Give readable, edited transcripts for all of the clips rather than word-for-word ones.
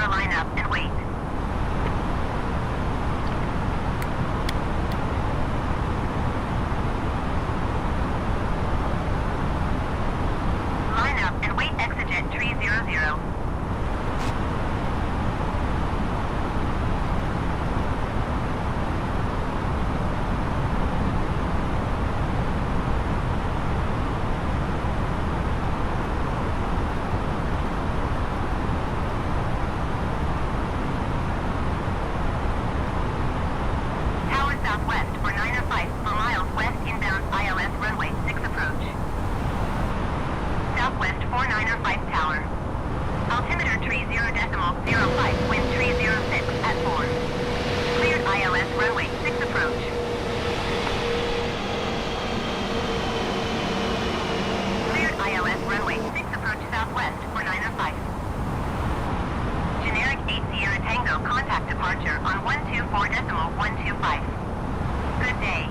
line up and wait. Line up and wait, exit 300. Southwest for 905 for miles west inbound ILS runway 6 approach. Southwest 4905 tower. Altimeter 30.05, wind 306 at 4. Cleared ILS runway 6 approach. Cleared ILS runway 6 approach southwest for 905. Generic 8 Sierra Tango contact departure on 124.125. Good day.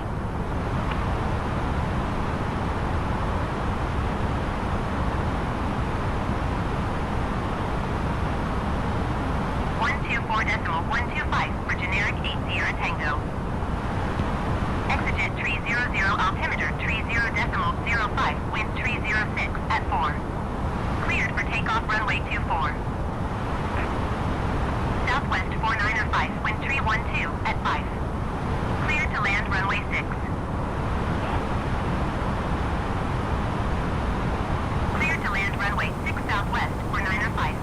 for generic 8 Sierra Tango. Exit 300, altimeter 30.05, wind 306 at 4. Cleared for takeoff runway 24. Southwest 4905, wind 312 at 5. Cleared to land runway 6. Cleared to land runway 6 southwest for 905.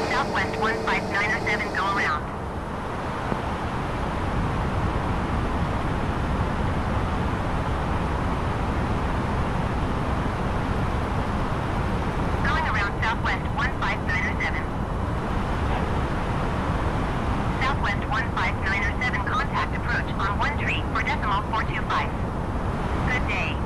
Southwest 15907, go around. Going around Southwest 15907. Southwest 15907, contact approach on 13 for decimal 425. Good day.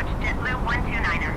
approach JetBlue 129er.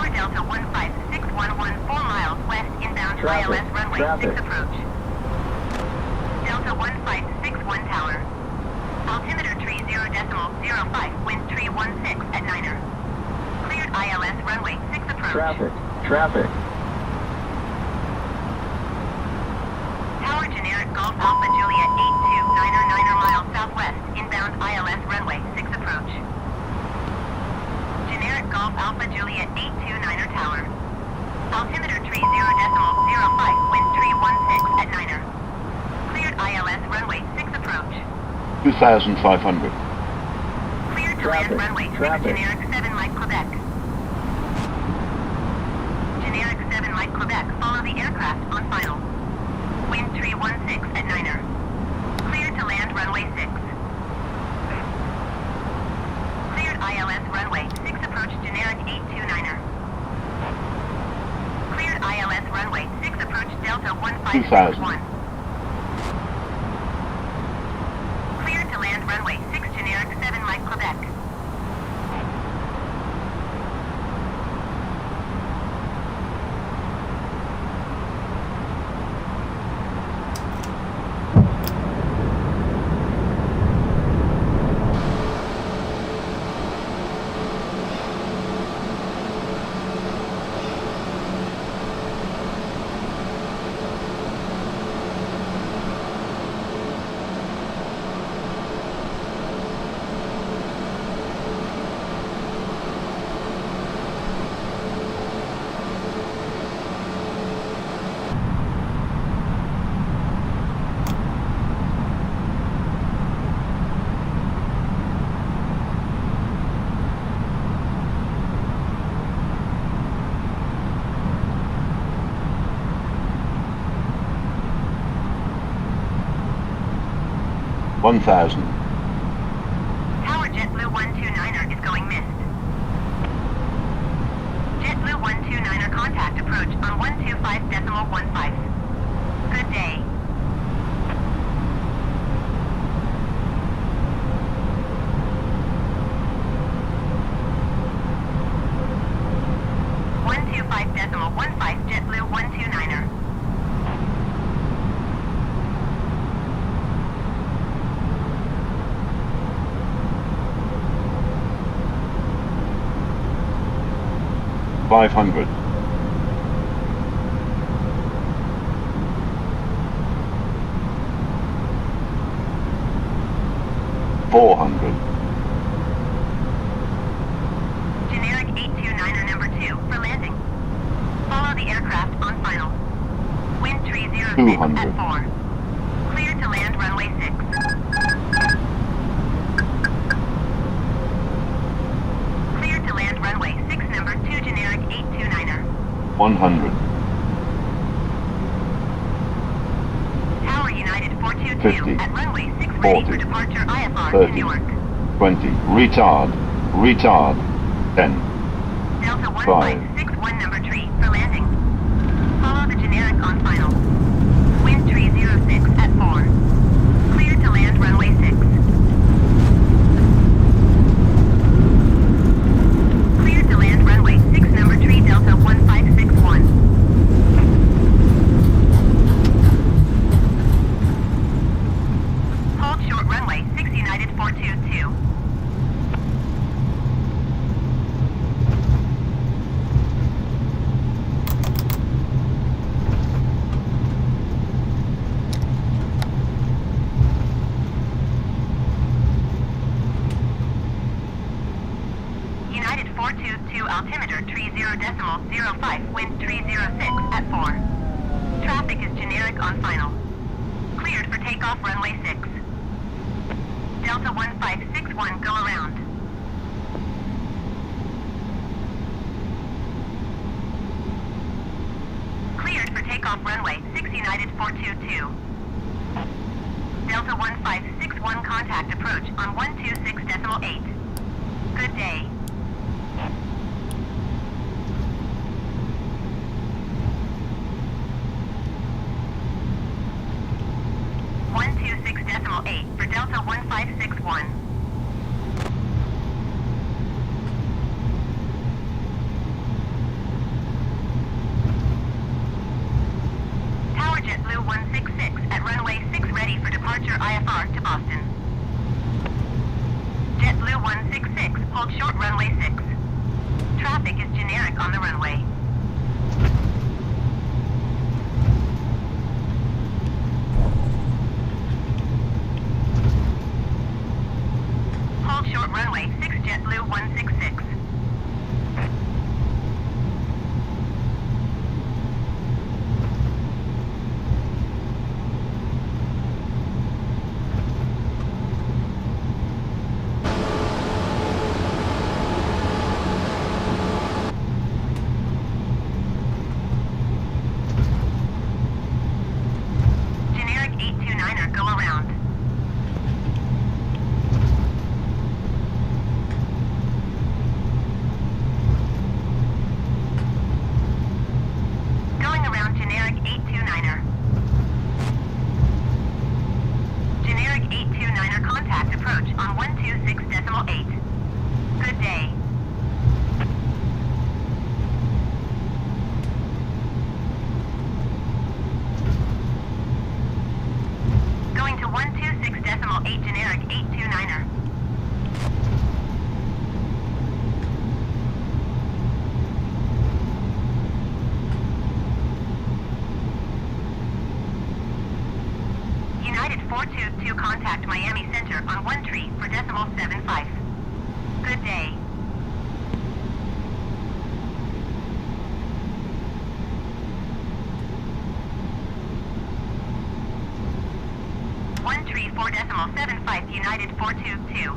Delta 15611, 4 miles west inbound ILS runway 6 approach. Delta 1561 tower. Altimeter tree 0.05, wind tree 16 at 9er. Cleared ILS runway 6 approach. Traffic. Tower generic Golf Alpha Juliet 829er miles southwest inbound ILS runway 6 approach. Generic Golf Alpha Juliet 829er tower. Altimeter tree 0.05, wind tree 16 at 9er. Cleared ILS runway 6 approach. 2,500. Cleared to land runway 6 generic 7 Mike Quebec. Generic 7 Mike Quebec, follow the aircraft on final. Wind tree 16 at 9er. Cleared to land runway 6. Cleared ILS runway 6 approach generic 829er. Cleared ILS runway 6 approach Delta 1561. Cleared to land runway 6 generic 7 Mike Quebec. One thousand. Tower JetBlue 129er is going missed. JetBlue 129er contact approach on 125.15. Good day. JetBlue 129er. $500. 400. Generic 829er number 2 for landing. Follow the aircraft on final. Wind tree 06 at 4. Clear to land runway 6. Clear to land runway 6 number 2 generic 829er. 100. Tower United 422 50, at runway 6 ready 40, for departure IFR 30, to Newark. 20. Retard. 10. Delta 5. 1561 number tree for landing. Follow the generic on final. Wind tree 06 at 4. Clear to land runway 6. Clear to land runway 6 number tree Delta 1561. Hold short runway 6 United 422. United 422 altimeter tree 0.05 wind tree 06 at 4. Traffic is generic on final. Cleared for takeoff runway 6. Delta 1561 go around. hold runway 6 United 422. Delta 1561 contact approach on 126.8. Good day. .8 for Delta 1561. Tower JetBlue 166 at runway 6 ready for departure IFR to Boston. JetBlue 166, hold short runway 6. Traffic is generic on the runway. Hold short runway 6 JetBlue 166. Generic 829er, go around. Going around generic 829er. Generic 829er contact approach on 126.8. Good day. Going to 126.8 generic 829er. United 422 contact Miami Center on 13 for .75. Good day. .75 United 422.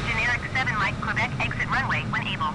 Generic 7 Mike Quebec exit runway when able.